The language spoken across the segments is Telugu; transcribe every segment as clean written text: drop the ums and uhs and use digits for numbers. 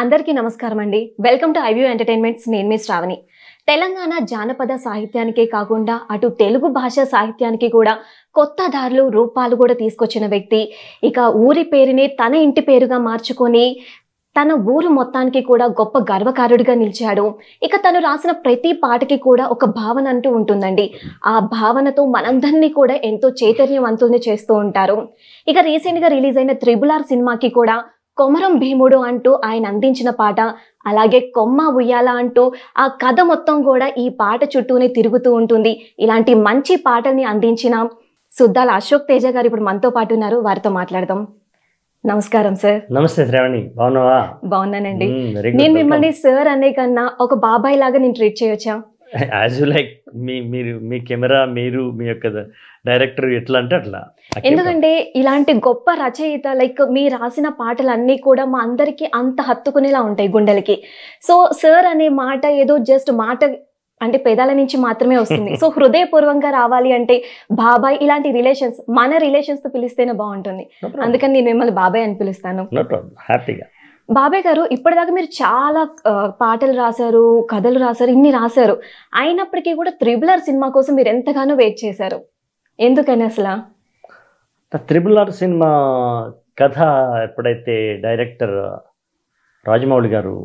అందరికీ నమస్కారం అండి. Welcome to iView entertainments. నేను మీ శ్రావణి. తెలంగాణ జానపద సాహిత్యానికే కాకుండా అటు తెలుగు భాష సాహిత్యానికి కూడా కొత్త దారులు రూపాలు కూడా తీసుకొచ్చిన వ్యక్తి. ఇక ఊరి పేరుని తన ఇంటి పేరుగా మార్చుకొని తన ఊరు మొత్తానికి కూడా గొప్ప గర్వకారుడిగా నిలిచాడు. ఇక తను రాసిన ప్రతి పాటకి కూడా ఒక భావన అంటూ ఉంటుందండి. ఆ భావనతో మనందరినీ కూడా ఎంతో చైతన్యవంతుల్ని చేస్తూ ఉంటారు. ఇక రీసెంట్గా రిలీజ్ అయిన RRR సినిమాకి కూడా కొమరం భీముడు అంటూ ఆయన అందించిన పాట, అలాగే కొమ్మ ఉయ్యాల అంటూ ఆ కథ మొత్తం కూడా ఈ పాట చుట్టూనే తిరుగుతూ ఉంటుంది. ఇలాంటి మంచి పాటల్ని అందించిన సుద్దాల అశోక్ తేజ గారు ఇప్పుడు మనతో పాటు ఉన్నారు. వారితో మాట్లాడదాం. నమస్కారం సార్. నమస్తే శ్రావణి, బాగున్నావా? బాగున్నానండి. నేను మిమ్మల్ని సార్ అనే కన్నా ఒక బాబాయ్ లాగా నేను ట్రీట్ చేయొచ్చా? As you like. మీరు మీ కెమెరా, మీరు మీ యొక్క డైరెక్టర్ ఎట్లా అంటే అట్లా. ఎందుకంటే ఇలాంటి గొప్ప రచయిత లైక్ మీ రాసిన పాటలన్నీ కూడా మా అందరికి అంత హత్తుకునేలా ఉంటాయి గుండెలకి. సో సార్ అనే మాట ఏదో జస్ట్ మాట అంటే పెదాల నుంచి మాత్రమే వస్తుంది. సో హృదయపూర్వకంగా రావాలి అంటే బాబాయ్, ఇలాంటి రిలేషన్స్ మన రిలేషన్స్ తో పిలిస్తేనే బాగుంటుంది. అందుకని నేను మిమ్మల్ని బాబాయ్ అని పిలుస్తాను. హ్యాపీగా. బాబాయ్ గారు, ఇప్పటిదాకా మీరు చాలా పాటలు రాశారు, కథలు రాశారు, ఇన్ని రాశారు. అయినప్పటికీ కూడా RRR సినిమా కోసం మీరు ఎంతగానో వెయిట్ చేశారు. ఎందుకని అసలు? RRR సినిమా కథ ఎప్పుడైతే డైరెక్టర్ రాజమౌళి గారు,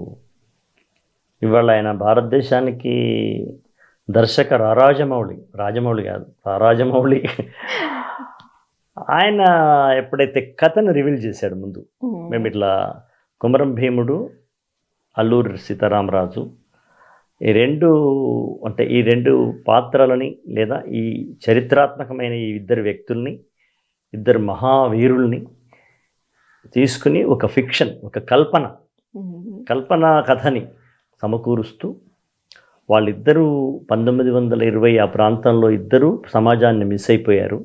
ఇవాళ ఆయన భారతదేశానికి దర్శక రాజమౌళి కాదు, రాజమౌళి, ఆయన ఎప్పుడైతే కథను రివీల్ చేశాడు ముందు, మేము ఇట్లా కొమరం భీముడు, అల్లూరి సీతారామరాజు, ఈ రెండు పాత్రలని లేదా ఈ చరిత్రాత్మకమైన ఈ ఇద్దరు వ్యక్తుల్ని, ఇద్దరు మహావీరుల్ని తీసుకుని ఒక ఫిక్షన్, ఒక కల్పన కథని సమకూరుస్తూ వాళ్ళిద్దరూ 1920 ఆ ప్రాంతంలో ఇద్దరు సమాజాన్ని మిస్ అయిపోయారు,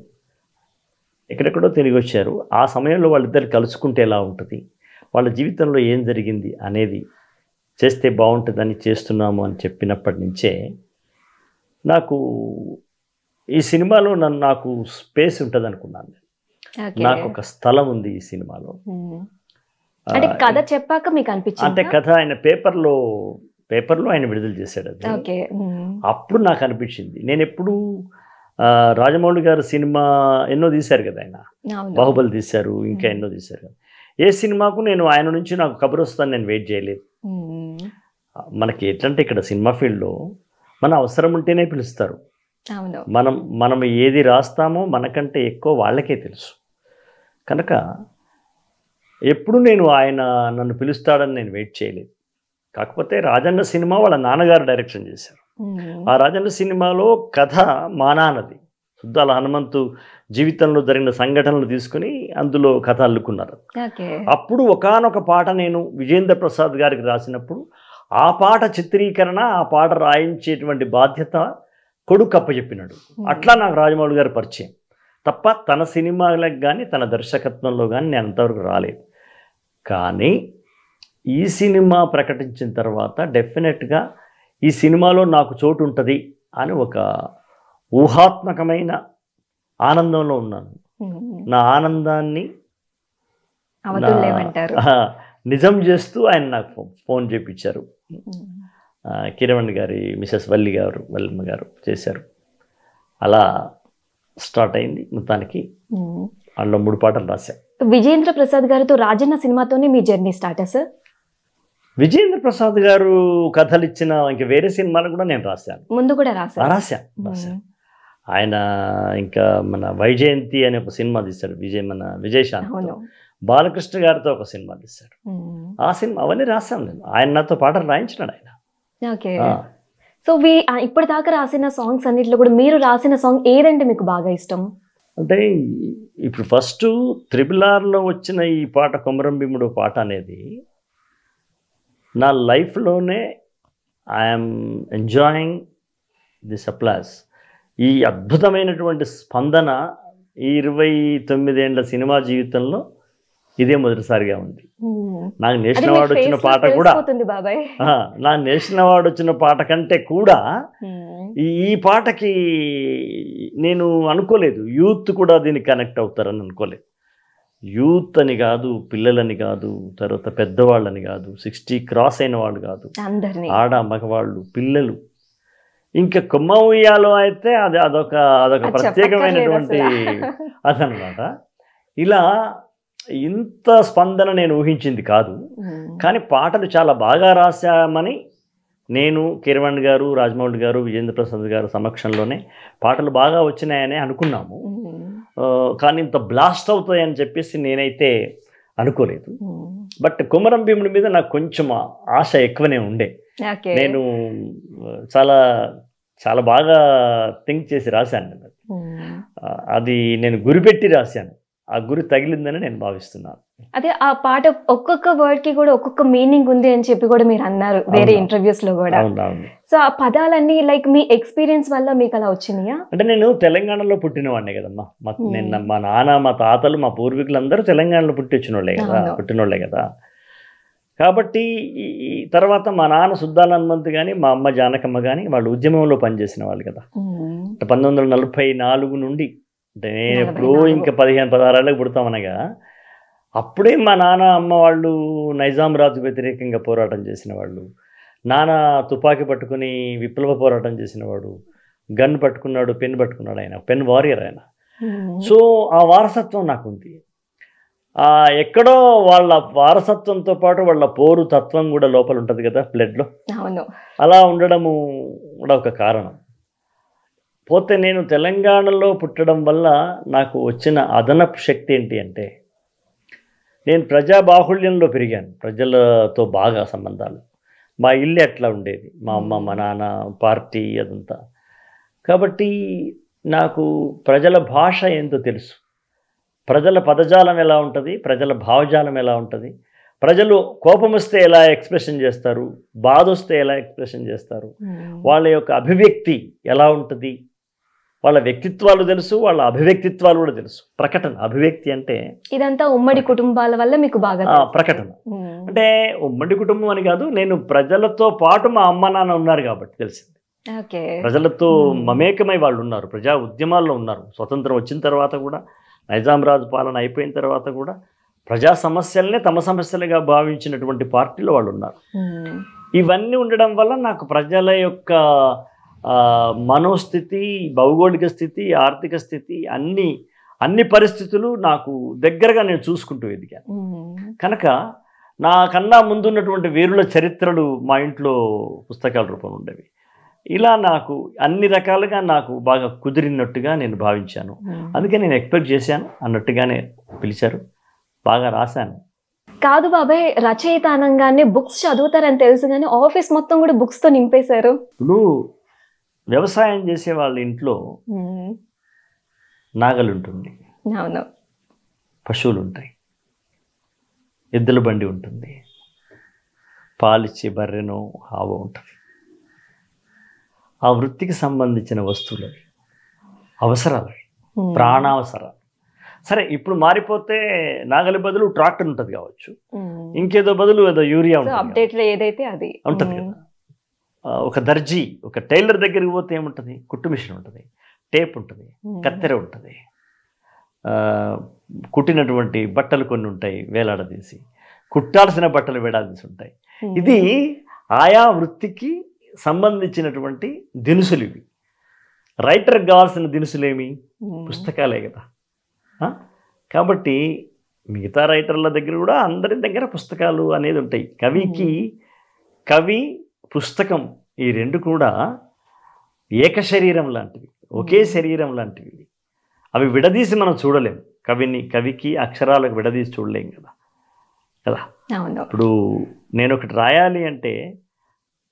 ఎక్కడెక్కడో తిరిగి వచ్చారు. ఆ సమయంలో వాళ్ళిద్దరు కలుసుకుంటే ఎలా ఉంటుంది, వాళ్ళ జీవితంలో ఏం జరిగింది అనేది చేస్తే బాగుంటుందని చేస్తున్నాము అని చెప్పినప్పటి నుంచే నాకు ఈ సినిమాలో నాకు స్పేస్ ఉంటుంది అనుకున్నాను. నాకు ఒక స్థలం ఉంది ఈ సినిమాలో. అంటే కథ చెప్పాక మీకు అనిపించింది? అంటే కథ ఆయన పేపర్లో ఆయన విడుదల చేశాడు. అది అప్పుడు నాకు అనిపించింది. నేను ఎప్పుడు రాజమౌళి గారు సినిమా ఎన్నో తీశారు కదా, ఆయన బాహుబలి తీశారు, ఇంకా ఎన్నో తీశారు కదా. ఏ సినిమాకు నేను ఆయన నుంచి నాకు కబురు వస్తుందని నేను వెయిట్ చేయలేదు. మనకి ఎట్లంటే ఇక్కడ సినిమా ఫీల్డ్లో మన అవసరం ఉంటేనే పిలుస్తారు. మనం ఏది రాస్తామో మనకంటే ఎక్కువ వాళ్ళకే తెలుసు. కనుక ఎప్పుడు నేను ఆయన నన్ను పిలుస్తాడని నేను వెయిట్ చేయలేదు. కాకపోతే రాజన్న సినిమా వాళ్ళ నాన్నగారు డైరెక్షన్ చేశారు. ఆ రాజన్న సినిమాలో కథ మా నాన్నది. సుద్దాల హనుమంతు జీవితంలో జరిగిన సంఘటనలు తీసుకుని అందులో కథ అల్లుకున్నారు. అప్పుడు ఒకానొక పాట నేను విజేంద్ర ప్రసాద్ గారికి రాసినప్పుడు ఆ పాట చిత్రీకరణ, ఆ పాట రాయించేటువంటి బాధ్యత కొడుకు అప్పచెప్పినాడు. అట్లా నాకు రాజమౌళి గారు పరిచయం తప్ప తన సినిమాలకు కానీ తన దర్శకత్వంలో కానీ నేను అంతవరకు రాలేదు. కానీ ఈ సినిమా ప్రకటించిన తర్వాత డెఫినెట్గా ఈ సినిమాలో నాకు చోటు ఉంటుంది అని ఒక ఊహాత్మకమైన ఆనందంలో ఉన్నాను. నా ఆనందాన్ని నిజం చేస్తూ ఆయన నాకు ఫోన్ చేయించారు. కిరవణ్ గారి మిసెస్ వల్లిమ్మ గారు చేశారు. అలా స్టార్ట్ అయింది మొత్తానికి. అందులో 3 పాటలు రాశా. విజేంద్ర ప్రసాద్ గారితో రాజన్న సినిమాతోనే మీ journey start sir? Vijayendra Prasad garu కథలు ఇచ్చిన ఇంకా వేరే సినిమాలు కూడా నేను రాశాను. ముందు కూడా రాశాను. ఆయన ఇంకా మన వైజయంతి అనే ఒక సినిమా తీశాడు, విజయశాంతి. బాలకృష్ణ గారితో ఒక సినిమా తీశాడు. ఆ సినిమా అవన్నీ రాశాను నేను. ఆయన నాతో పాటలు రాయించినాడు ఆయన. ఓకే. సో ఇప్పటిదాకా రాసిన సాంగ్స్ అన్నిట్లో కూడా మీరు రాసిన సాంగ్ ఏదంటే మీకు బాగా ఇష్టం? అంటే ఇప్పుడు ఫస్ట్ RRRలో వచ్చిన ఈ పాట కొమరం భీముడు పాట అనేది నా లైఫ్లోనే ఐఎమ్ ఎంజాయింగ్ దిస్ అప్లాస్. ఈ అద్భుతమైనటువంటి స్పందన ఈ 29 ఏళ్ల సినిమా జీవితంలో ఇదే మొదటిసారిగా ఉంది. నాకు నేషనల్ అవార్డు వచ్చిన పాట కూడా, నా నేషనల్ అవార్డు వచ్చిన పాట కంటే కూడా ఈ పాటకి నేను అనుకోలేదు యూత్ కూడా దీనికి కనెక్ట్ అవుతారని అనుకోలేదు. యూత్ అని కాదు, పిల్లలని కాదు, తర్వాత పెద్దవాళ్ళని కాదు, 60 క్రాస్ అయిన వాళ్ళు కాదు, ఆడ మగవాళ్ళు, పిల్లలు. ఇంకా కొమ్మ ఉయ్యాలో అయితే అదొక ప్రత్యేకమైనటువంటి అదనమాట. ఇలా ఇంత స్పందన నేను ఊహించింది కాదు. కానీ పాటలు చాలా బాగా రాశామని నేను, కీరవాణి గారు, రాజమౌళి గారు, విజేంద్ర ప్రసాద్ గారు సమక్షంలోనే పాటలు బాగా వచ్చినాయని అనుకున్నాము. కానీ ఇంత బ్లాస్ట్ అవుతాయని చెప్పేసి నేనైతే అనుకోలేదు. బట్ కొమరం భీముడి మీద నాకు కొంచెం ఆశ ఎక్కువనే ఉండే. నేను చాలా చాలా బాగా థింక్ చేసి రాశాను. అది నేను గురిపెట్టి రాశాను. ఆ గురి తగిలిందని నేను భావిస్తున్నాను. అదే ఆ పాట ఒక్కొక్క వర్డ్ కి కూడా ఒక్కొక్క మీనింగ్ ఉంది అని చెప్పి కూడా మీరు అన్నారు వేరే ఇంటర్వ్యూస్ లో కూడా. సో ఆ పదాలన్నీ లైక్ మీ ఎక్స్పీరియన్స్ వల్ల మీకు అలా వచ్చినాయా? అంటే నేను తెలంగాణలో పుట్టినవాడినే కదమ్మా. నేను మా నాన్న, మా తాతలు, మా పూర్వీకులందరూ తెలంగాణలో పుట్టినోళ్ళే కదా. కాబట్టి ఈ తర్వాత మా నాన్న సుద్దాల హనుమంతు కానీ, మా అమ్మ జానకమ్మ కానీ వాళ్ళు ఉద్యమంలో పనిచేసిన వాళ్ళు కదా. 1944 నుండి, అంటే నేను ఎప్పుడో ఇంకా 15-16 ఏళ్ళకి పుడతామనగా అప్పుడే మా నాన్న అమ్మ వాళ్ళు నైజాం రాజు వ్యతిరేకంగా పోరాటం చేసిన వాళ్ళు. నాన్న తుపాకీ పట్టుకుని విప్లవ పోరాటం చేసినవాడు, గన్ పట్టుకున్నాడు, పెన్ పట్టుకున్నాడు, ఆయన పెన్ వారియర్ ఆయన. సో ఆ వారసత్వం నాకు ఉంది. ఎక్కడో వాళ్ళ వారసత్వంతో పాటు వాళ్ళ పోరు తత్వం కూడా లోపల ఉంటుంది కదా బ్లడ్లో. అలా ఉండడము కూడా ఒక కారణం. పోతే నేను తెలంగాణలో పుట్టడం వల్ల నాకు వచ్చిన అదనపు శక్తి ఏంటి అంటే, నేను ప్రజాబాహుళ్యంలో పెరిగాను, ప్రజలతో బాగా సంబంధాలు. మా ఇల్లు అట్లా ఉండేది, మా అమ్మ, మా నాన్న, పార్టీ అదంతా. కాబట్టి నాకు ప్రజల భాష ఏంటో తెలుసు, ప్రజల పదజాలం ఎలా ఉంటుంది, ప్రజల భావజాలం ఎలా ఉంటుంది, ప్రజలు కోపం వస్తే ఎలా ఎక్స్ప్రెషన్ చేస్తారు, బాధ వస్తే ఎలా ఎక్స్ప్రెషన్ చేస్తారు, వాళ్ళ యొక్క అభివ్యక్తి ఎలా ఉంటుంది, వాళ్ళ వ్యక్తిత్వాలు తెలుసు, వాళ్ళ అభివ్యక్తిత్వాలు కూడా తెలుసు. ప్రకటన, అభివ్యక్తి అంటే ఇదంతా ఉమ్మడి కుటుంబాల వల్ల మీకు బాగా ప్రకటన. అంటే ఉమ్మడి కుటుంబం అని కాదు, నేను ప్రజలతో పాటు మా అమ్మ నాన్న ఉన్నారు కాబట్టి తెలిసింది. ప్రజలతో మమేకమై వాళ్ళు ఉన్నారు, ప్రజా ఉద్యమాల్లో ఉన్నారు. స్వతంత్రం వచ్చిన తర్వాత కూడా, నైజాం రాజు పాలన అయిపోయిన తర్వాత కూడా ప్రజా సమస్యలనే తమ సమస్యలుగా భావించినటువంటి పార్టీలో వాళ్ళు ఉన్నారు. ఇవన్నీ ఉండడం వల్ల నాకు ప్రజల యొక్క మనోస్థితి, భౌగోళిక స్థితి, ఆర్థిక స్థితి, అన్ని పరిస్థితులు నాకు దగ్గరగా నేను చూసుకుంటూ ఎదిగాను. కనుక నాకన్నా ముందున్నటువంటి వీరుల చరిత్రలు మా ఇంట్లో పుస్తకాల రూపంలో ఉండేవి. ఇలా నాకు అన్ని రకాలుగా నాకు బాగా కుదిరినట్టుగా నేను భావించాను. అందుకే నేను ఎక్స్పెక్ట్ చేశాను అన్నట్టుగానే పిలిచారు, బాగా రాశాను. కాదు బాబాయ్, రచయిత అనగానే బుక్స్ చదువుతారని తెలుసు కానీ ఆఫీస్ మొత్తం కూడా బుక్స్తో నింపేశారు. ఇప్పుడు వ్యవసాయం చేసే వాళ్ళ ఇంట్లో నాగలు ఉంటుంది, పశువులు ఉంటాయి, ఎద్దుల బండి ఉంటుంది, పాలిచ్చే బర్రెనో ఆవు ఉంటుంది. ఆ వృత్తికి సంబంధించిన వస్తువులు అవి, అవసరాలు, ప్రాణావసరాలు. సరే, ఇప్పుడు మారిపోతే నాగలి బదులు ట్రాక్టర్ ఉంటుంది కావచ్చు, ఇంకేదో బదులు ఏదో యూరియా ఉంటుంది కదా. ఒక దర్జీ, ఒక టైలర్ దగ్గరికి పోతే ఏముంటుంది, కుట్టు మిషన్ ఉంటుంది, టేప్ ఉంటుంది, కత్తెర ఉంటుంది, కుట్టినటువంటి బట్టలు కొన్ని ఉంటాయి వేలాడదీసి, కుట్టాల్సిన బట్టలు వేలాడదీసి ఉంటాయి. ఇది ఆయా వృత్తికి సంబంధించినటువంటి దినుసులు ఇవి. రైటర్కి కావాల్సిన దినుసులేమి, పుస్తకాలే కదా. కాబట్టి మిగతా రైటర్ల దగ్గర కూడా అందరి దగ్గర పుస్తకాలు అనేది ఉంటాయి. కవి, పుస్తకం, ఈ రెండు కూడా ఏక శరీరం లాంటివి, ఒకే శరీరం లాంటివి. అవి విడదీసి మనం చూడలేము. కవికి అక్షరాలకు విడదీసి చూడలేం కదా. ఇప్పుడు నేను ఒకటి రాయాలి అంటే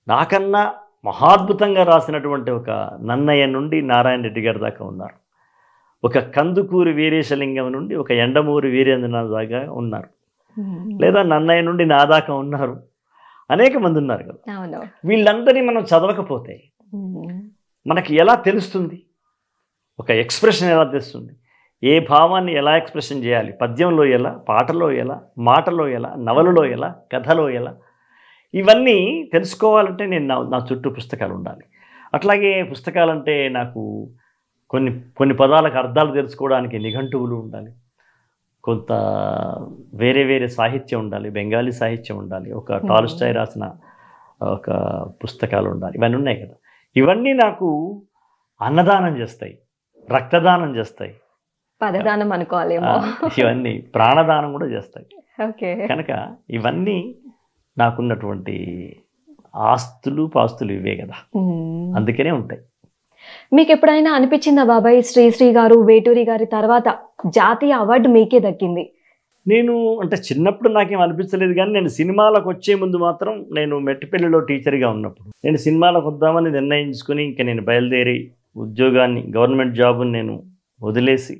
నాకన్నా మహాద్భుతంగా రాసినటువంటి ఒక నన్నయ్య నుండి నారాయణ రెడ్డి గారి దాకా ఉన్నారు, ఒక కందుకూరి వీరేశలింగం నుండి ఒక ఎండమూరి వీరేంద్రనాథ్ దాకా ఉన్నారు, లేదా నన్నయ్య నుండి నా దాకా ఉన్నారు, అనేక మంది ఉన్నారు కదా. వీళ్ళందరినీ మనం చదవకపోతే మనకి ఎలా తెలుస్తుంది, ఒక ఎక్స్ప్రెషన్ ఎలా తెలుస్తుంది, ఏ భావాన్ని ఎలా ఎక్స్ప్రెషన్ చేయాలి, పద్యంలో ఎలా, పాటలో ఎలా, మాటలో ఎలా, నవలలో ఎలా, కథలో ఎలా, ఇవన్నీ తెలుసుకోవాలంటే నేను నా చుట్టూ పుస్తకాలు ఉండాలి. అట్లాగే పుస్తకాలంటే నాకు కొన్ని పదాలకు అర్థాలు తెలుసుకోవడానికి నిఘంటువులు ఉండాలి, కొంత వేరే వేరే సాహిత్యం ఉండాలి, బెంగాలీ సాహిత్యం ఉండాలి, ఒక టాల్స్టాయ్ రాసిన ఒక పుస్తకాలు ఉండాలి, ఇవన్నీ ఉన్నాయి కదా. ఇవన్నీ నాకు అన్నదానం చేస్తాయి, రక్తదానం చేస్తాయి, పదదానం అనుకోవాలేమో, ఇవన్నీ ప్రాణదానం కూడా చేస్తాయి. ఓకే. కనుక ఇవన్నీ నాకున్నటువంటి ఆస్తులు పాస్తులు ఇవే కదా, అందుకనే ఉంటాయి. మీకు ఎప్పుడైనా అనిపించిందా బాబాయ్, శ్రీశ్రీ గారు, వేటూరి గారి తర్వాత జాతీయ అవార్డు మీకే దక్కింది? నేను అంటే చిన్నప్పుడు నాకేం అనిపించలేదు, కానీ నేను సినిమాలకు వచ్చే ముందు మాత్రం, నేను మెట్టిపల్లిలో టీచర్గా ఉన్నప్పుడు నేను సినిమాలకు వద్దామని నిర్ణయించుకుని ఇంకా నేను బయలుదేరి ఉద్యోగాన్ని, గవర్నమెంట్ జాబుని నేను వదిలేసి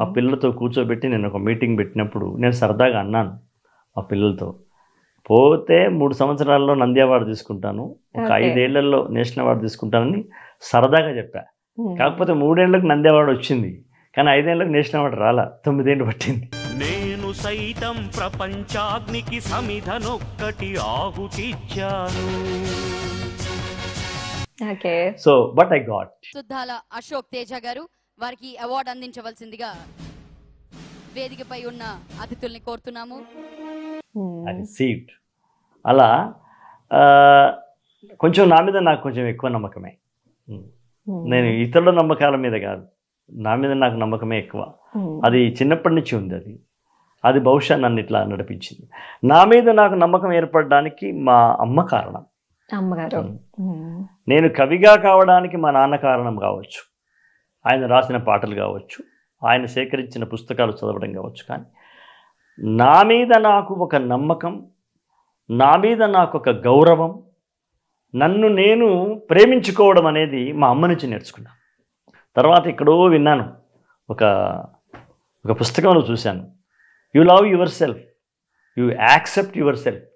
ఆ పిల్లలతో కూర్చోబెట్టి నేను ఒక మీటింగ్ పెట్టినప్పుడు నేను సరదాగా అన్నాను ఆ పిల్లలతో, పోతే 3 సంవత్సరాల్లో నంది అవార్డు తీసుకుంటాను, ఒక 5 ఏళ్లలో నేషనల్ అవార్డు తీసుకుంటానని సరదాగా చెప్పా. కాకపోతే 3 ఏళ్లకు నంది అవార్డు వచ్చింది, కానీ 5 ఏళ్లకు నేషనల్ అవార్డు రాలా, 9 ఏళ్ళు పట్టింది. నేను సైతం ప్రపంచాగ్నికి సమిధనొక్కటి ఆహుతిచ్చాను. Okay. So but I got. Suddala Ashok Teja garu వారికి అవార్డు అందించవలసిందిగా వేదికపై ఉన్న అతిథుల్ని కోరుతున్నాము. సీట్ అలా కొంచెం నా మీద నాకు కొంచెం ఎక్కువ నమ్మకమే. నేను ఇతరుల నమ్మకాల మీద కాదు, నా మీద నాకు నమ్మకమే ఎక్కువ. అది చిన్నప్పటి నుంచి ఉంది, అది బహుశా నన్ను ఇట్లా నడిపించింది. నా మీద నాకు నమ్మకం ఏర్పడడానికి మా అమ్మ కారణం. అమ్మగారు. నేను కవిగా కావడానికి మా నాన్న కారణం కావచ్చు, ఆయన రాసిన పాటలు కావచ్చు, ఆయన సేకరించిన పుస్తకాలు చదవడం కావచ్చు. కానీ నా మీద నాకు ఒక నమ్మకం, నా మీద నాకు ఒక గౌరవం, నన్ను నేను ప్రేమించుకోవడం అనేది మా అమ్మ నుంచి నేర్చుకున్నాను. తర్వాత ఎక్కడో విన్నాను, ఒక పుస్తకంలో చూశాను, you love your self, you accept your self,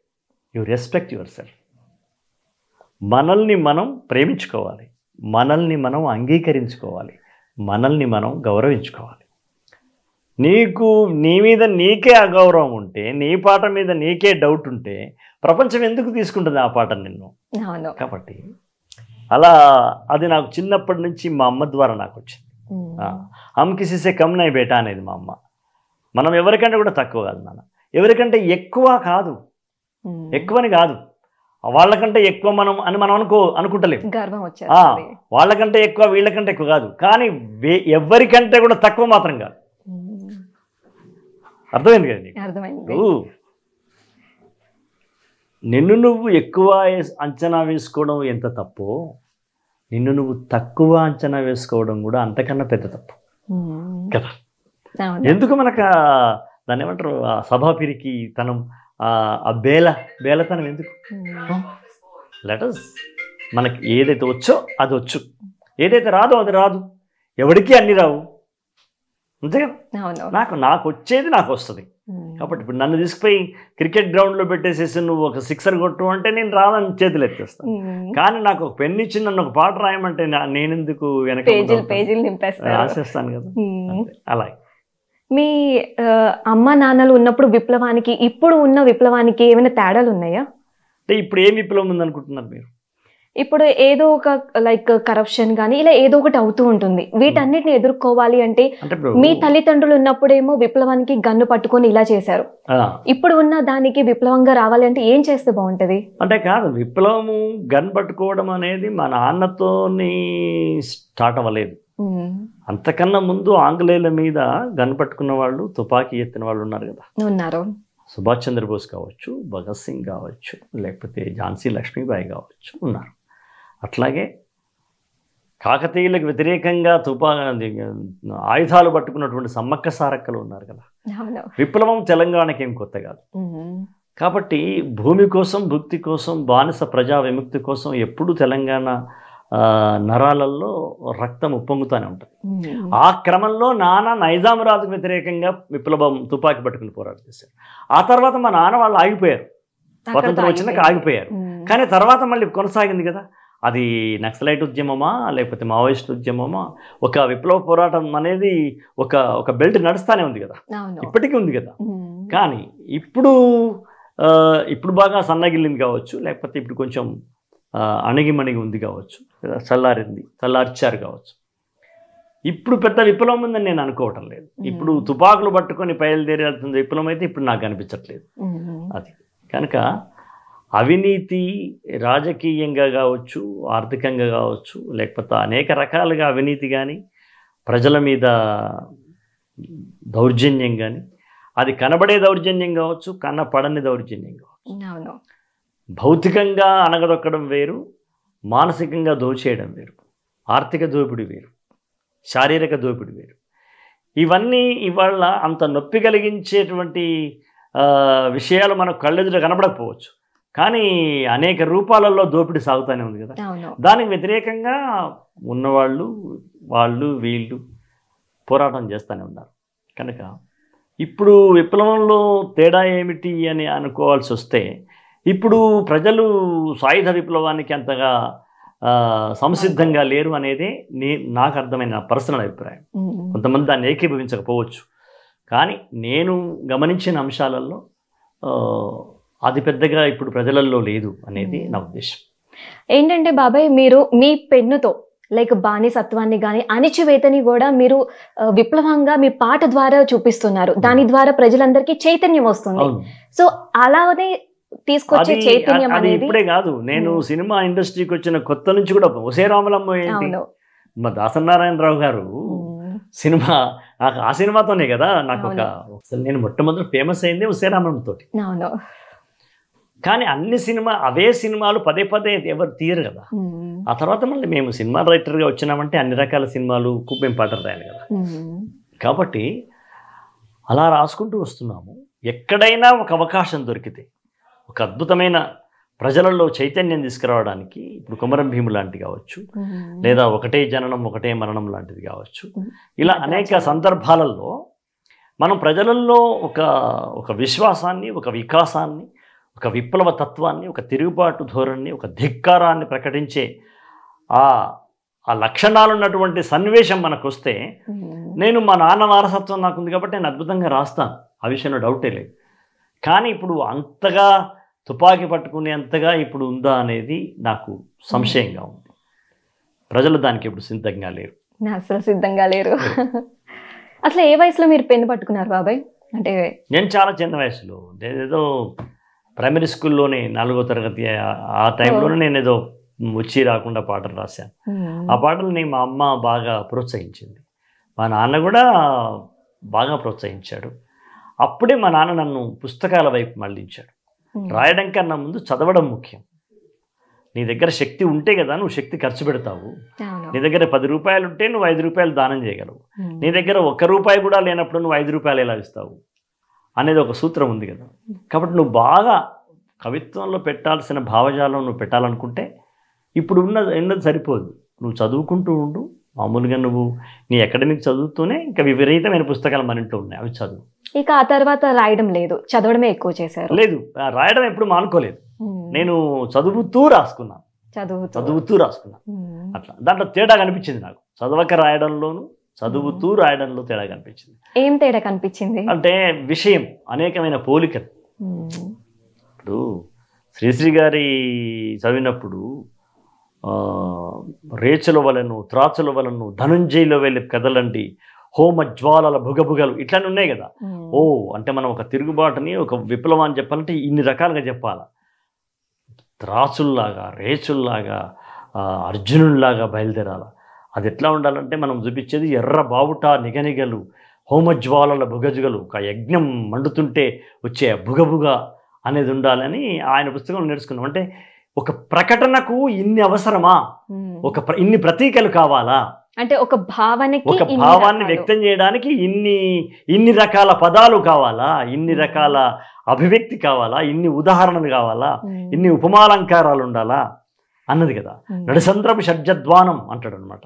you respect your self. మనల్ని మనం ప్రేమించుకోవాలి, మనల్ని మనం అంగీకరించుకోవాలి, మనల్ని మనం గౌరవించుకోవాలి. నీకు నీ మీద నీకే అగౌరవం ఉంటే, నీ పాట మీద నీకే డౌట్ ఉంటే ప్రపంచం ఎందుకు తీసుకుంటుంది ఆ పాట నిన్ను? కాబట్టి అలా అది నాకు చిన్నప్పటి నుంచి మా అమ్మ ద్వారా నాకు వచ్చింది. హమ్ కిసీసే కమ్ నహీ బేటా అనేది మా అమ్మ. మనం ఎవరికంటే కూడా తక్కువ కాదు నాన్న, ఎవరికంటే ఎక్కువ కాదు, ఎక్కువని కాదు, వాళ్ళకంటే ఎక్కువ మనం అని మనం అనుకుంటలేము. వాళ్ళకంటే ఎక్కువ వీళ్ళకంటే ఎక్కువ కాదు, కానీ ఎవరికంటే కూడా తక్కువ మాత్రం కాదు. అర్థమైంది కదండి? నిన్ను నువ్వు ఎక్కువ అంచనా వేసుకోవడం ఎంత తప్పో, నిన్ను నువ్వు తక్కువ అంచనా వేసుకోవడం కూడా అంతకన్నా పెద్ద తప్పు కదా. ఎందుకు మనకు దాన్ని ఏమంటారు, ఆ సభాపిరికి తనం, ఆ బేలతనం ఎందుకు? లెటస్ మనకి ఏదైతే వచ్చో అది వచ్చు, ఏదైతే రాదో అది రాదు, ఎవరికి అన్ని రావు, అంతే కదా. నాకు వచ్చేది నాకు వస్తుంది. కాబట్టి ఇప్పుడు నన్ను తీసుకుపోయి క్రికెట్ గ్రౌండ్లో పెట్టేసేసి నువ్వు ఒక సిక్సర్ కొట్టు అంటే నేను రాదని చేతులు ఎత్తేస్తాను. కానీ నాకు ఒక పెన్ ఇచ్చి నన్ను ఒక పాట రాయమంటే నేనెందుకు వెనక రాసేస్తాను కదా. అలాగే మీ అమ్మ నాన్నలు ఉన్నప్పుడు విప్లవానికి ఇప్పుడు ఉన్న విప్లవానికి ఏమైనా తేడాలు ఉన్నాయా? అంటే ఇప్పుడు ఏం విప్లవం ఉందనుకుంటున్నారు మీరు? ఇప్పుడు ఏదో ఒక లైక్ కరప్షన్ కానీ ఇలా ఏదో ఒకటి అవుతూ ఉంటుంది. వీటన్నిటిని ఎదుర్కోవాలి అంటే మీ తల్లిదండ్రులు ఉన్నప్పుడేమో విప్లవానికి గన్ను పట్టుకొని ఇలా చేశారు, ఇప్పుడు ఉన్న దానికి విప్లవంగా రావాలి అంటే ఏం చేస్తే బాగుంటది? అంటే కాదు, విప్లవము గన్ పట్టుకోవడం అనేది మా నాన్నతోని స్టార్ట్ అవ్వలేదు. అంతకన్నా ముందు ఆంగ్లేయుల మీద గన్ పట్టుకున్న వాళ్ళు, తుపాకీ ఎత్తిన వాళ్ళు ఉన్నారు కదా. ఉన్నారు. సుభాష్ చంద్రబోస్ కావచ్చు, భగత్ సింగ్ కావచ్చు, లేకపోతే ఝాన్సీ లక్ష్మీబాయి కావచ్చు, ఉన్నారు. అట్లాగే కాకతీయులకు వ్యతిరేకంగా ఆయుధాలు పట్టుకున్నటువంటి సమ్మక్క సారక్కలు ఉన్నారు కదా. విప్లవం తెలంగాణకి ఏం కొత్త కాదు. కాబట్టి భూమి కోసం, భుక్తి కోసం, బానిస ప్రజా విముక్తి కోసం ఎప్పుడు తెలంగాణ నరాలలో రక్తం ఉప్పొంగుతూనే ఉంటుంది. ఆ క్రమంలో నాన్న నైజాం రాజుకు వ్యతిరేకంగా విప్లవం తుపాకీ పట్టుకుని పోరాటం చేశారు. ఆ తర్వాత మా నాన్న వాళ్ళు ఆగిపోయారు, స్వతంత్రం వచ్చినాక ఆగిపోయారు. కానీ తర్వాత మళ్ళీ కొనసాగింది కదా. అది నక్సలైట్ ఉద్యమమా లేకపోతే మావోయిస్ట్ ఉద్యమమా, ఒక విప్లవ పోరాటం అనేది ఒక బెల్ట్ నడుస్తూనే ఉంది కదా, ఇప్పటికీ ఉంది కదా. కానీ ఇప్పుడు బాగా సన్నగిల్లింది కావచ్చు, లేకపోతే ఇప్పుడు కొంచెం అణిగిమణిగి ఉంది కావచ్చు, చల్లారింది, చల్లార్చారు కావచ్చు. ఇప్పుడు పెద్ద విప్లవం ఉందని నేను అనుకోవటం లేదు. ఇప్పుడు తుపాకులు పట్టుకొని బయలుదేరి వెళ్తుంది విప్లవం అయితే ఇప్పుడు నాకు అనిపించట్లేదు. అది కనుక అవినీతి రాజకీయంగా కావచ్చు, ఆర్థికంగా కావచ్చు, లేకపోతే అనేక రకాలుగా అవినీతి కానీ, ప్రజల మీద దౌర్జన్యం కానీ, అది కనబడే దౌర్జన్యం కావచ్చు, కనపడని దౌర్జన్యం కావచ్చు. భౌతికంగా అనగదొక్కడం వేరు, మానసికంగా దోచేయడం వేరు, ఆర్థిక దోపిడీ వేరు, శారీరక దోపిడీ వేరు. ఇవన్నీ ఇవాళ అంత నొప్పి కలిగించేటువంటి విషయాలు మనకు కళ్ళెదుట కనపడకపోవచ్చు, కానీ అనేక రూపాలలో దోపిడీ సాగుతూనే ఉంది కదా. దానికి వ్యతిరేకంగా ఉన్నవాళ్ళు వీళ్ళు పోరాటం చేస్తూనే ఉన్నారు. కనుక ఇప్పుడు విప్లవంలో తేడా ఏమిటి అని అనుకోవాల్సి వస్తే, ఇప్పుడు ప్రజలు సాయుధ విప్లవానికి అంతగా సంసిద్ధంగా లేరు అనేదే నాకు అర్థమైన పర్సనల్ అభిప్రాయం. కొంతమంది దాన్ని ఏకీభవించకపోవచ్చు, కానీ నేను గమనించిన అంశాలలో అది పెద్దగా ఇప్పుడు ప్రజలలో లేదు అనేది నా ఉద్దేశం. ఏంటంటే బాబాయ్, మీరు మీ పెన్నుతో లైక్ బానిసత్వాన్ని కానీ అణిచివేతని కూడా మీరు విప్లవంగా మీ పాట ద్వారా చూపిస్తున్నారు. దాని ద్వారా ప్రజలందరికీ చైతన్యం వస్తుంది. సో అలానే తీసుకొచ్చే చైతన్యం అనేది ఇప్పుడే కాదు, నేను సినిమా ఇండస్ట్రీకి వచ్చిన కొత్త నుంచి కూడా ఒసే రామలమ్మ ఏంటి, మా దాసనారాయణరావు గారు సినిమా, నాకు ఆ సినిమాతోనే కదా నాకు అసలు నేను మొట్టమొదటి ఫేమస్ అయింది ఒసే రామలమ్మతో. కానీ అవే సినిమాలు పదే పదే ఎవరు తీయరు కదా. ఆ తర్వాత మళ్ళీ మేము సినిమా రైటర్గా వచ్చినామంటే అన్ని రకాల సినిమాలు మేము పాటలు రాయాలి కదా. కాబట్టి అలా రాసుకుంటూ వస్తున్నాము. ఎక్కడైనా ఒక అవకాశం దొరికితే, ఒక అద్భుతమైన ప్రజలలో చైతన్యం తీసుకురావడానికి, ఇప్పుడు కొమరం భీము లాంటివి కావచ్చు, లేదా ఒకటే జననం ఒకటే మరణం లాంటిది కావచ్చు, ఇలా అనేక సందర్భాలలో మనం ప్రజలలో ఒక విశ్వాసాన్ని, ఒక వికాసాన్ని, ఒక విప్లవ తత్వాన్ని, ఒక తిరుగుబాటు ధోరణిని, ఒక ధిక్కారాన్ని ప్రకటించే ఆ లక్షణాలు ఉన్నటువంటి సన్నివేశం మనకు వస్తే, నేను మా నాన్న వారసత్వం నాకుంది కాబట్టి నేను అద్భుతంగా రాస్తాను, ఆ విషయంలో డౌటే లేదు. కానీ ఇప్పుడు అంతగా తుపాకీ పట్టుకునేంతగా ఇప్పుడు ఉందా అనేది నాకు సంశయంగా ఉంది. ప్రజలు దానికి ఇప్పుడు సిద్ధంగా లేరు, అసలు సిద్ధంగా లేరు. అసలు ఏ వయసులో మీరు పెన్ను పట్టుకున్నారు బాబాయ్? అంటే నేను చాలా చిన్న వయసులో, ఏదో ప్రైమరీ స్కూల్లోనే 4వ తరగతి ఆ టైంలోనే నేను ఏదో వచ్చి రాకుండా పాటలు రాశాను. ఆ పాటల్ని మా అమ్మ బాగా ప్రోత్సహించింది, మా నాన్న కూడా బాగా ప్రోత్సహించాడు. అప్పుడే మా నాన్న నన్ను పుస్తకాల వైపు మళ్ళించాడు. రాయడం కన్నా ముందు చదవడం ముఖ్యం. నీ దగ్గర శక్తి ఉంటే కదా నువ్వు శక్తి ఖర్చు పెడతావు. నీ దగ్గర 10 రూపాయలు ఉంటే నువ్వు 5 రూపాయలు దానం చేయగలవు. నీ దగ్గర 1 రూపాయి కూడా లేనప్పుడు నువ్వు 5 రూపాయలు ఎలా ఇస్తావు అనేది ఒక సూత్రం ఉంది కదా. కాబట్టి నువ్వు బాగా కవిత్వంలో పెట్టాల్సిన భావజాలం నువ్వు పెట్టాలనుకుంటే ఇప్పుడు ఉన్నది సరిపోదు. నువ్వు చదువుకుంటూ ఉండు. మామూలుగా నువ్వు నీ అకాడమిక్ చదువుతూనే ఇంకా విపరీతమైన పుస్తకాలు మన ఇంట్లో ఉన్నాయి, అవి చదువు. ఇక ఆ తర్వాత రాయడం లేదు, చదవడమే ఎక్కువ చేశారు? లేదు, రాయడం ఎప్పుడు మానుకోలేదు. నేను చదువుతూ రాసుకున్నాను. అట్లా దాంట్లో తేడా కనిపించింది నాకు. చదవక రాయడంలోను చదువుతూ రాయడంలో తేడా కనిపించింది. ఏం తేడా కనిపించింది అంటే విషయం అనేకమైన పోలికలు. ఇప్పుడు శ్రీశ్రీ గారి చదివినప్పుడు రేచుల వలను, త్రాచుల వలను, ధనుంజయుల వెళ్ళి కథలంటి, హోమ జ్వాలల భుగభుగలు ఇట్లానే ఉన్నాయి కదా. అంటే మనం ఒక తిరుగుబాటుని, ఒక విప్లవాన్ని చెప్పాలంటే ఇన్ని రకాలుగా చెప్పాలి. త్రాచుల్లాగా, రేచుల్లాగా, అర్జునుల్లాగా బయలుదేరాల. అది ఎట్లా ఉండాలంటే మనం చూపించేది ఎర్ర బావుట నిగనిగలు, హోమజ్వాలల భుగజుగలు, ఒక యజ్ఞం మండుతుంటే వచ్చే భుగభుగ అనేది ఉండాలని ఆయన పుస్తకంలో నేర్చుకున్నాం. అంటే ఒక ప్రకటనకు ఇన్ని అవసరమా, ఇన్ని ప్రతీకలు కావాలా, అంటే ఒక భావాన్ని వ్యక్తం చేయడానికి ఇన్ని రకాల పదాలు కావాలా, ఇన్ని రకాల అభివ్యక్తి కావాలా, ఇన్ని ఉదాహరణలు కావాలా, ఇన్ని ఉపమాలంకారాలు ఉండాలా అన్నది కదా. నడిసంద్రపు షడ్జద్వానం అంటాడు అనమాట.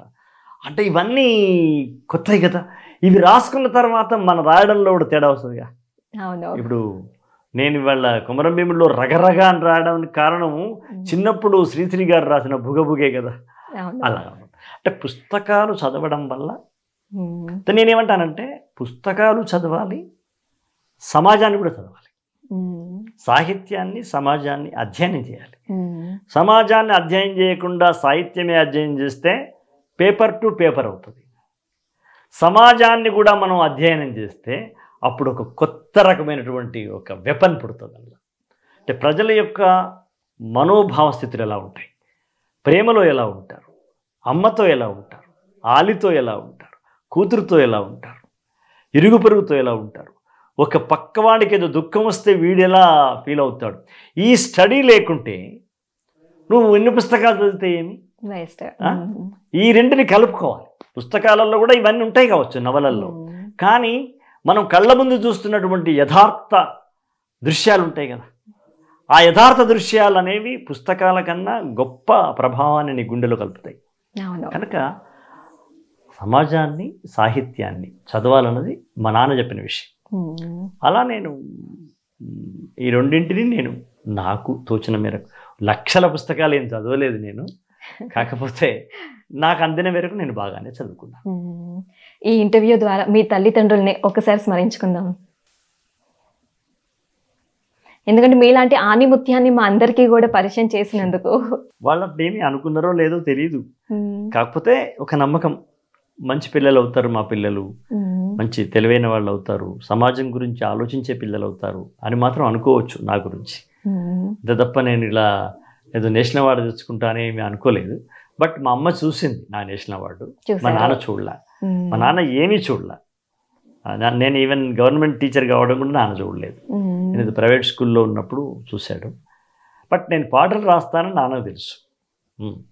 అంటే ఇవన్నీ కొత్తవి కదా. ఇవి రాసుకున్న తర్వాత మన రాయడంలో కూడా తేడా వస్తుందిగా. ఇప్పుడు నేను ఇవాళ కొమరం భీముల్లో రగరగ అని రాయడానికి కారణము చిన్నప్పుడు శ్రీశ్రీ గారు రాసిన భుగభుగే కదా. అలా అంటే పుస్తకాలు చదవడం వల్ల నేనేమంటానంటే పుస్తకాలు చదవాలి, సమాజాన్ని కూడా చదవాలి. సాహిత్యాన్ని, సమాజాన్ని అధ్యయనం చేయాలి. సమాజాన్ని అధ్యయనం చేయకుండా సాహిత్యమే అధ్యయనం చేస్తే పేపర్ టు పేపర్ అవుతుంది. సమాజాన్ని కూడా మనం అధ్యయనం చేస్తే అప్పుడు ఒక కొత్త రకమైనటువంటి ఒక వెపన్ పుడుతుంది అందులో. అంటే ప్రజల యొక్క మనోభావ స్థితులు ఎలా ఉంటాయి, ప్రేమలో ఎలా ఉంటారు, అమ్మతో ఎలా ఉంటారు, ఆలితో ఎలా ఉంటారు, కూతురుతో ఎలా ఉంటారు, ఇరుగు పొరుగుతో ఎలా ఉంటారు, ఒక పక్కవాడికి ఏదో దుఃఖం వస్తే వీడు ఎలా ఫీల్ అవుతాడు. ఈ స్టడీ లేకుంటే నువ్వు ఎన్ని పుస్తకాలు చదివితే ఏమి, ఈ రెంటిని కలుపుకోవాలి. పుస్తకాలలో కూడా ఇవన్నీ ఉంటాయి కావచ్చు, నవలల్లో, కానీ మనం కళ్ళ ముందు చూస్తున్నటువంటి యథార్థ దృశ్యాలు ఉంటాయి కదా, ఆ యథార్థ దృశ్యాలు అనేవి పుస్తకాల కన్నా గొప్ప ప్రభావాన్ని నీ గుండెలో కలుపుతాయి. కనుక సమాజాన్ని, సాహిత్యాన్ని చదవాలన్నది మా నాన్న చెప్పిన విషయం. అలా నేను ఈ రెండింటిని నేను నాకు తోచిన మేరకు, లక్షల పుస్తకాలు ఏం చదవలేదు నేను, కాకపోతే నాకు అందిన మేరకు నేను బాగానే చదువుకున్నాను. ఈ ఇంటర్వ్యూ ద్వారా మీ తల్లిదండ్రుల్ని ఒకసారి స్మరించుకుందాం. ఎందుకంటే మీలాంటి ఆనిముత్యాన్ని మా అందరికీ కూడా పరిచయం చేసినందుకు. వాళ్ళు ఏమి అనుకున్నారో లేదో తెలియదు, కాకపోతే ఒక నమ్మకం, మంచి పిల్లలు అవుతారు మా పిల్లలు, మంచి తెలివైన వాళ్ళు అవుతారు, సమాజం గురించి ఆలోచించే పిల్లలు అవుతారు అని మాత్రం అనుకోవచ్చు నా గురించి. అంతే తప్ప నేను ఇలా ఏదో నేషనల్ అవార్డు తెచ్చుకుంటానే ఏమి అనుకోలేదు. బట్ మా అమ్మ చూసింది నా నేషనల్ అవార్డు, మా నాన్న చూడలే. మా నాన్న ఏమీ చూడలే. నేను ఈవెన్ గవర్నమెంట్ టీచర్ కావడం కూడా నాన్న చూడలేదు. నేను ప్రైవేట్ స్కూల్లో ఉన్నప్పుడు చూశాడు. బట్ నేను పాటలు రాస్తానని నాన్నకు తెలుసు.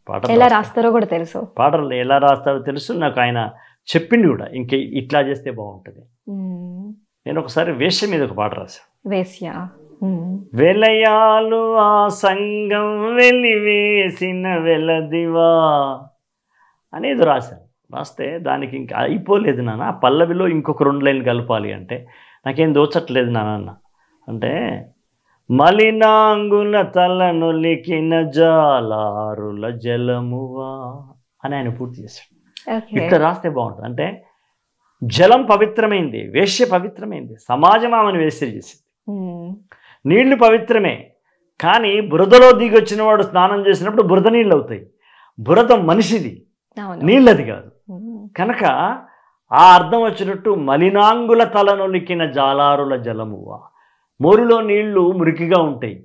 పాటలు ఎలా రాస్తారో కూడా తెలుసు, పాటలు ఎలా రాస్తారో తెలుసు. నాకు ఆయన చెప్పింది కూడా, ఇంకే ఇట్లా చేస్తే బాగుంటుంది. నేను ఒకసారి వేశ్య మీద ఒక పాట రాశాను. వేశ్య వెలయాలు ఆ సంగం వెలివేసిన వెలదివా అనేది రాశాను. రాస్తే దానికి ఇంకా అయిపోలేదు నాన్న, ఆ పల్లవిలో ఇంకొక 2 లైన్లు కలపాలి అంటే నాకేం దోచట్లేదు నాన్న. అంటే మలినాంగుల తలనొలికిన జాలారుల జలమువా అని ఆయన పూర్తి చేశాడు. ఇట్లా రాస్తే బాగుంటుంది. అంటే జలం పవిత్రమైంది, వేశ్య పవిత్రమైంది, సమాజం ఆమెను వేశ్య చేసింది. నీళ్లు పవిత్రమే, కానీ బురదలో దిగొచ్చిన వాడు స్నానం చేసినప్పుడు బురద నీళ్ళు అవుతాయి. బురద మనిషిది, నీళ్ళది కాదు. కనుక ఆ అర్థం వచ్చినట్టు మలినాంగుల తలనొలికిన జాలారుల జలమువా. మోరులో నీళ్లు మురికిగా ఉంటాయి,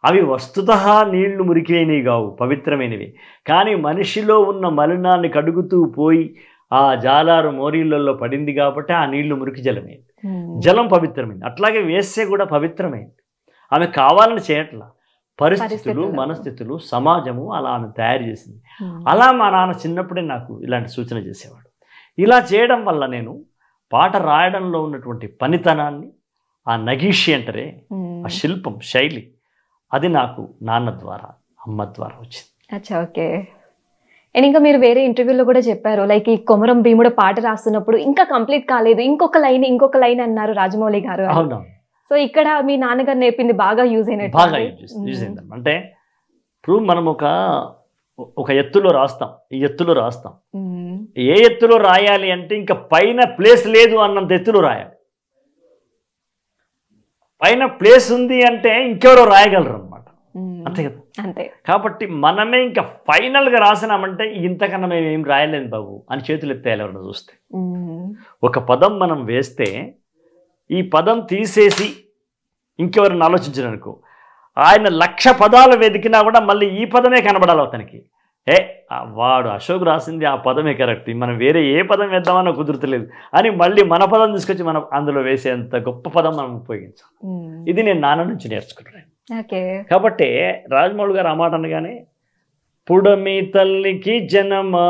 అవి వస్తుతః నీళ్లు మురికైనవి కావు, పవిత్రమైనవి. కానీ మనిషిలో ఉన్న మలినాన్ని కడుగుతూ పోయి ఆ జాలారు మోరీళ్ళల్లో పడింది కాబట్టి ఆ నీళ్లు మురికి జలమైంది, జలం పవిత్రమైంది. అట్లాగే వేశ్య కూడా పవిత్రమైంది. ఆమె కావాలని చేయట్లా, పరిస్థితులు, మనస్థితులు, సమాజము అలా ఆమె తయారు చేసింది. అలా మా నాన్న చిన్నప్పుడే నాకు ఇలాంటి సూచన చేసేవాడు. ఇలా చేయడం వల్ల నేను పాట రాయడంలో ఉన్నటువంటి పనితనాన్ని, ఆ నగీషి అంటారే, ఆ శిల్పం, శైలి, అది నాకు నాన్న ద్వారా, అమ్మ ద్వారా వచ్చింది. అచ్చా, ఓకే. అండ్ ఇంకా మీరు వేరే ఇంటర్వ్యూలో కూడా చెప్పారు, లైక్ ఈ కొమరం భీముడు పాట రాస్తున్నప్పుడు ఇంకా కంప్లీట్ కాలేదు, ఇంకొక లైన్ అన్నారు రాజమౌళి గారు. అవునా? సో ఇక్కడ మీ నాన్నగారు నేర్పింది బాగా యూజ్ అయినట్టు. బాగా యూజ్ అయింది. అంటే ఇప్పుడు మనం ఒక ఎత్తులో రాస్తాం, ఈ ఎత్తులో రాస్తాం. ఏ ఎత్తులో రాయాలి అంటే ఇంకా పైన ప్లేస్ లేదు అన్నంత ఎత్తులో రాయాలి. పైన ప్లేస్ ఉంది అంటే ఇంకెవరో రాయగలరు అనమాట, అంతే కదా. అంతే. కాబట్టి మనమే ఇంకా ఫైనల్గా రాసినామంటే ఇంతకన్నా మేము ఏం రాయలేదు బాబు అని చేతులు ఎత్తేయాలి ఎవరైనా చూస్తే. ఒక పదం మనం వేస్తే ఈ పదం తీసేసి ఇంకెవరిని ఆలోచించడానికి ఆయన 1,00,000 పదాలు వెతికినా కూడా మళ్ళీ ఈ పదమే కనబడాలి అతనికి. వాడు అశోక్ రాసింది ఆ పదమే కరెక్ట్, మనం వేరే ఏ పదం వేద్దామన్నా కుదురుతలేదు అని మళ్ళీ మన పదం తీసుకొచ్చి మనం అందులో వేసేంత గొప్ప పదం మనం ఉపయోగించాలి. ఇది నేను నాన్న నుంచి నేర్చుకుంటున్నాను. కాబట్టి రాజమౌళి గారు ఆ మాట అనగానే పుడమి తల్లికి జనమారణమిస్తివీరు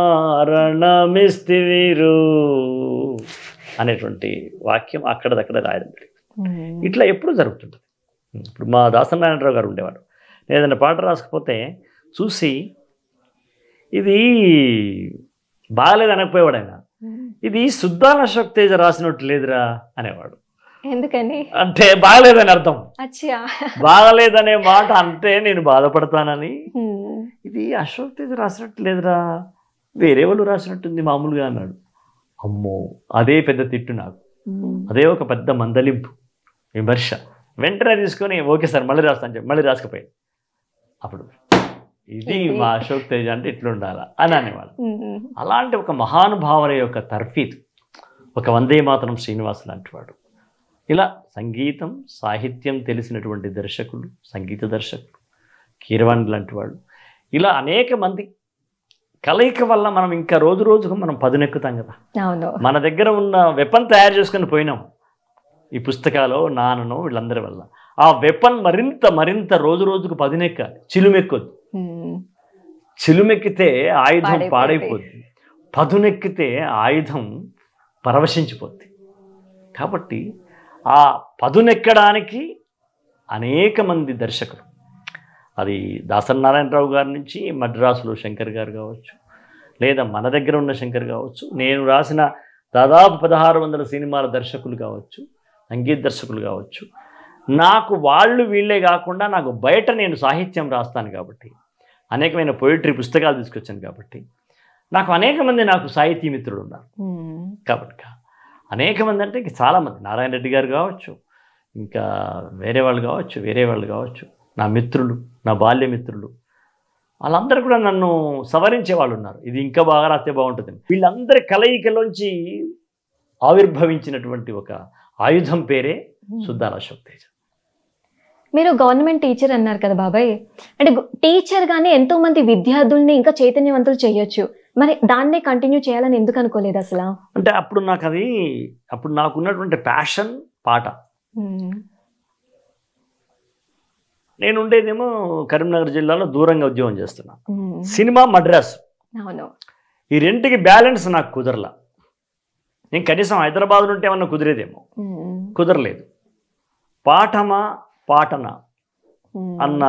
అనేటువంటి వాక్యం అక్కడదక్కడ రాయడం జరిగింది. ఇట్లా ఎప్పుడు జరుగుతుంటుంది. ఇప్పుడు మా దాసనారాయణరావు గారు ఉండేవాడు, నేను ఏదైనా పాట రాసుకపోతే చూసి ఇది బాగలేదు అనకపోయేవాడు ఆయన. ఇది సుద్దాల అశోక్ తేజ రాసినట్టు లేదురా అనేవాడు. ఎందుకని అంటే బాగలేదని అర్థం. అచ్చా, బాగలేదనే మాట అంటే నేను బాధపడతానని, ఇది అశోక్ తేజ రాసినట్టు లేదురా, వేరే వాళ్ళు రాసినట్టుంది మామూలుగా అన్నాడు. అమ్మో, అదే పెద్ద తిట్టు నాకు, అదే ఒక పెద్ద మందలింపు, విమర్శ. వెంటనే తీసుకొని ఓకే సార్ మళ్ళీ రాస్తాను చెప్పి మళ్ళీ రాసుకుపోయాడు. అప్పుడు ఇది మా అశోక్ తేజ అంటే ఇట్లా ఉండాలా అని అనేవాళ్ళు. అలాంటి ఒక మహానుభావుల యొక్క తర్ఫీదు, ఒక వందే మాతరం శ్రీనివాస్ లాంటి వాడు. ఇలా సంగీతం సాహిత్యం తెలిసినటువంటి దర్శకులు, సంగీత దర్శకులు, కీరవాణి లాంటి వాళ్ళు, ఇలా అనేక మంది కలయిక వల్ల మనం ఇంకా రోజు రోజుకు మనం పదునెక్కుతాం కదా. మన దగ్గర ఉన్న వెపన్ తయారు చేసుకొని పోయినాం ఈ పుస్తకాలు నాన్నను వీళ్ళందరి వల్ల. ఆ వెపన్ మరింత మరింత రోజు రోజుకు పదునెక్కాలి, చిలుమెక్కొద్దు. చిలుమెక్కితే ఆయుధం పాడైపోద్ది, పదునెక్కితే ఆయుధం పరవశించిపోద్ది. కాబట్టి ఆ పదునెక్కడానికి అనేక మంది దర్శకులు, అది దాసరి నారాయణరావు గారి నుంచి మద్రాసులో శంకర్ గారు కావచ్చు, లేదా మన దగ్గర ఉన్న శంకర్ కావచ్చు, నేను రాసిన దాదాపు 1600 సినిమాల దర్శకులు కావచ్చు, సంగీత దర్శకులు కావచ్చు, నాకు వాళ్ళు వీళ్ళే కాకుండా నాకు బయట నేను సాహిత్యం రాస్తాను కాబట్టి, అనేకమైన పోయిటరీ పుస్తకాలు తీసుకొచ్చాను కాబట్టి, నాకు అనేక మంది నాకు సాహితీ మిత్రులు ఉన్నారు. కాబట్టి అనేక మంది అంటే ఇంక చాలామంది, నారాయణ రెడ్డి గారు కావచ్చు, ఇంకా వేరే వాళ్ళు కావచ్చు, నా మిత్రులు, నా బాల్య మిత్రులు, వాళ్ళందరూ కూడా నన్ను సవరించే వాళ్ళు ఉన్నారు. ఇది ఇంకా బాగా రాస్తే బాగుంటుంది. వీళ్ళందరి కలయికలోంచి ఆవిర్భవించినటువంటి ఒక ఆయుధం పేరే సుద్దాల అశోక్ తేజ. మీరు గవర్నమెంట్ టీచర్ అన్నారు కదా బాబాయ్, అంటే టీచర్ గానే ఎంతో మంది విద్యార్థుల్ని ఇంకా చైతన్యవంతులు చేయొచ్చు, మరి దాన్నే కంటిన్యూ చేయాలని ఎందుకు అనుకోలేదు అసలు? అంటే అప్పుడు నాకున్నటువంటి ప్యాషన్ పాట. నేను ఉండేదేమో కరీంనగర్ జిల్లాలో దూరంగా ఉద్యోగం చేస్తున్నా, సినిమా మద్రాసు, ఈ రెంటికి బ్యాలెన్స్ నాకు కుదరలా. నేను కనీసం హైదరాబాద్లో ఉంటే ఏమన్నా కుదిరేదేమో, కుదరలేదు. పాఠమా పాటనా అన్న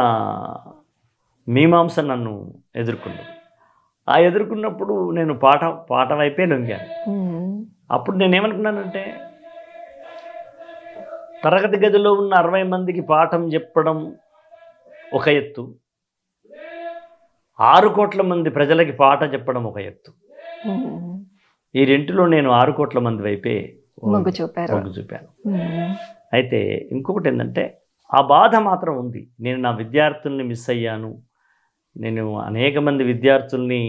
మీమాంస నన్ను ఎదుర్కొన్నది. ఆ ఎదుర్కొన్నప్పుడు నేను పాట వైపే లొంగాను. అప్పుడు నేనేమనుకున్నానంటే, తరగతి గదిలో ఉన్న 60 మందికి పాఠం చెప్పడం ఒక ఎత్తు, 6 కోట్ల మంది ప్రజలకి పాట చెప్పడం ఒక ఎత్తు. ఈ రెంటిలో నేను 6 కోట్ల మంది వైపే మొగ్గు చూపాను. అయితే ఇంకొకటి ఏంటంటే, ఆ బాధ మాత్రం ఉంది. నేను నా విద్యార్థుల్ని మిస్ అయ్యాను, నేను అనేక మంది విద్యార్థుల్ని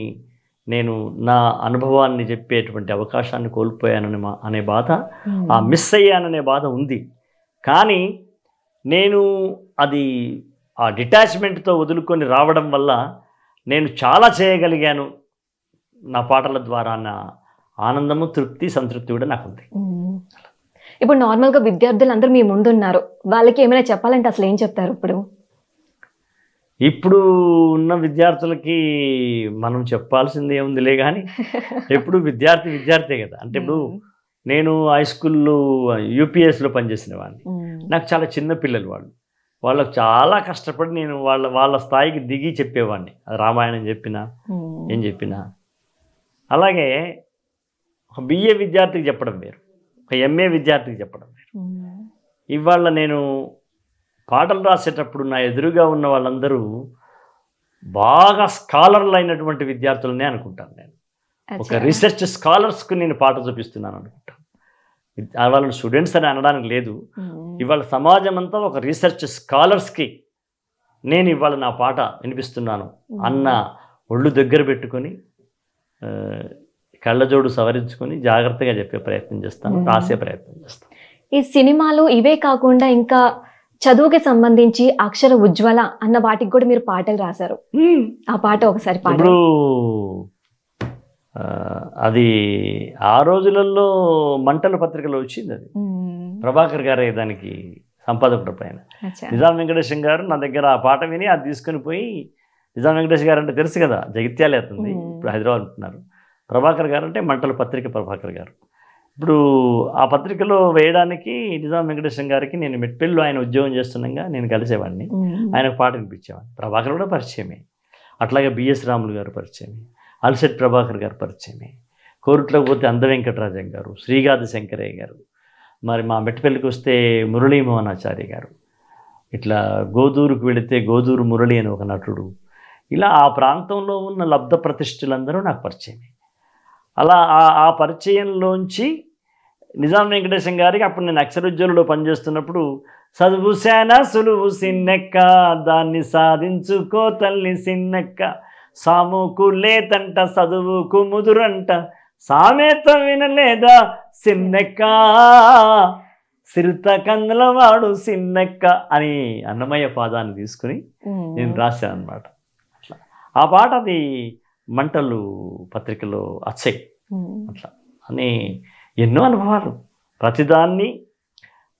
నేను నా అనుభవాన్ని చెప్పేటువంటి అవకాశాన్ని కోల్పోయానని అనే బాధ, ఆ మిస్ అయ్యాననే బాధ ఉంది. కానీ నేను అది ఆ డిటాచ్మెంట్తో వదులుకొని రావడం వల్ల నేను చాలా చేయగలిగాను నా పాటల ద్వారా అన్న ఆనందము, తృప్తి, సంతృప్తి కూడా నాకు ఉంది. ఇప్పుడు నార్మల్గా విద్యార్థులు అందరూ మీ ముందున్నారు, వాళ్ళకి ఏమైనా చెప్పాలంటే అసలు ఏం చెప్తారు? ఇప్పుడు ఉన్న విద్యార్థులకి మనం చెప్పాల్సింది ఏముందిలే, కానీ ఎప్పుడు విద్యార్థే కదా. అంటే ఇప్పుడు నేను హై స్కూల్లో యూపీఎస్లో పనిచేసిన వాడిని, నాకు చాలా చిన్న పిల్లలు వాళ్ళకు చాలా కష్టపడి నేను వాళ్ళ స్థాయికి దిగి చెప్పేవాడిని. రామాయణం చెప్పినా ఏం చెప్పినా. అలాగే ఒక బిఏ విద్యార్థికి చెప్పడం వేరు, ఒక ఎంఏ విద్యార్థికి చెప్పడం వేరు. ఇవాళ నేను పాటలు రాసేటప్పుడు నా ఎదురుగా ఉన్న వాళ్ళందరూ బాగా స్కాలర్లు అయినటువంటి విద్యార్థులనే అనుకుంటాను. నేను ఒక రీసెర్చ్ స్కాలర్స్కు నేను పాట చూపిస్తున్నాను అనుకుంటాను. వాళ్ళని స్టూడెంట్స్ అని అనడానికి లేదు. ఇవాళ సమాజం అంతా ఒక రీసెర్చ్ స్కాలర్స్కి నేను ఇవాళ నా పాట వినిపిస్తున్నాను అన్న ఒళ్ళు దగ్గర పెట్టుకొని, కళ్ళజోడు సవరించుకొని జాగ్రత్తగా చెప్పే ప్రయత్నం చేస్తాను, రాసే ప్రయత్నం చేస్తాను. ఈ సినిమాలు ఇవే కాకుండా ఇంకా చదువుకి సంబంధించి అక్షర ఉజ్వల అన్న వాటికి కూడా మీరు పాటలు రాశారు. ఆ పాట ఒకసారి ఇప్పుడు అది ఆ రోజులలో మంటల పత్రికలో వచ్చింది. అది ప్రభాకర్ గారే దానికి సంపాదకుడు పైన. నిజాం వెంకటేశం గారు నా దగ్గర ఆ పాట విని అది తీసుకుని పోయి, నిజాం వెంకటేష్ గారు అంటే తెలుసు కదా, జగిత్యాల అవుతుంది, ఇప్పుడు హైదరాబాద్ ఉంటున్నారు. ప్రభాకర్ గారు అంటే మంటల పత్రిక ప్రభాకర్ గారు. ఇప్పుడు ఆ పత్రికలో వేయడానికి నిజాం వెంకటేశం గారికి నేను మెట్పల్లిలో ఆయన ఉద్యోగం చేస్తున్నాగా నేను కలిసేవాడిని, ఆయనకు పాట వినిపించేవాడిని. ప్రభాకర్ కూడా పరిచయమే, అట్లాగే బిఎస్ రాములు గారు పరిచయమే, అల్సెట్ ప్రభాకర్ గారు పరిచయమే, కోరుట్లోకి పోతే అంద వెంకటరాజం గారు, శ్రీగాది శంకరయ్య గారు, మరి మా మెట్పల్లికి వస్తే మురళీమోహనాచార్య గారు, ఇట్లా గోదూరుకు వెళితే గోదూరు మురళి అని ఒక నటుడు, ఇలా ఆ ప్రాంతంలో ఉన్న లబ్ధ ప్రతిష్ఠులందరూ నాకు పరిచయమే. అలా ఆ పరిచయంలోంచి నిజాం వెంకటేశం గారికి అప్పుడు నేను అక్షరోజ్వలలో పనిచేస్తున్నప్పుడు, చదువు సేన సులువు సిన్నెక్క, దాన్ని సాధించుకో తల్లి సిన్నెక్క, సాముకు లేతంట చదువుకు ముదురంట, సామెత వినలేదా సిన్నెక్క, సిరుత కందలవాడు సిన్నెక్క అని అన్నమయ్య పాదాన్ని తీసుకుని నేను రాశాను అనమాట. అట్లా ఆ పాట అది మంటలు పత్రికలో వచ్చాయి. అట్లా అని ఎన్నో అనుభవాలు, ప్రతిదాన్ని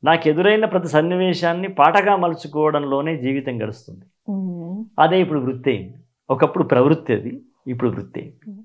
నాకు ఎదురైన ప్రతి సన్నివేశాన్ని పాటగా మలుచుకోవడంలోనే జీవితం గడుస్తుంది. అదే ఇప్పుడు వృత్తి అయింది. ఒకప్పుడు ప్రవృత్తి, అది ఇప్పుడు వృత్తి అయింది.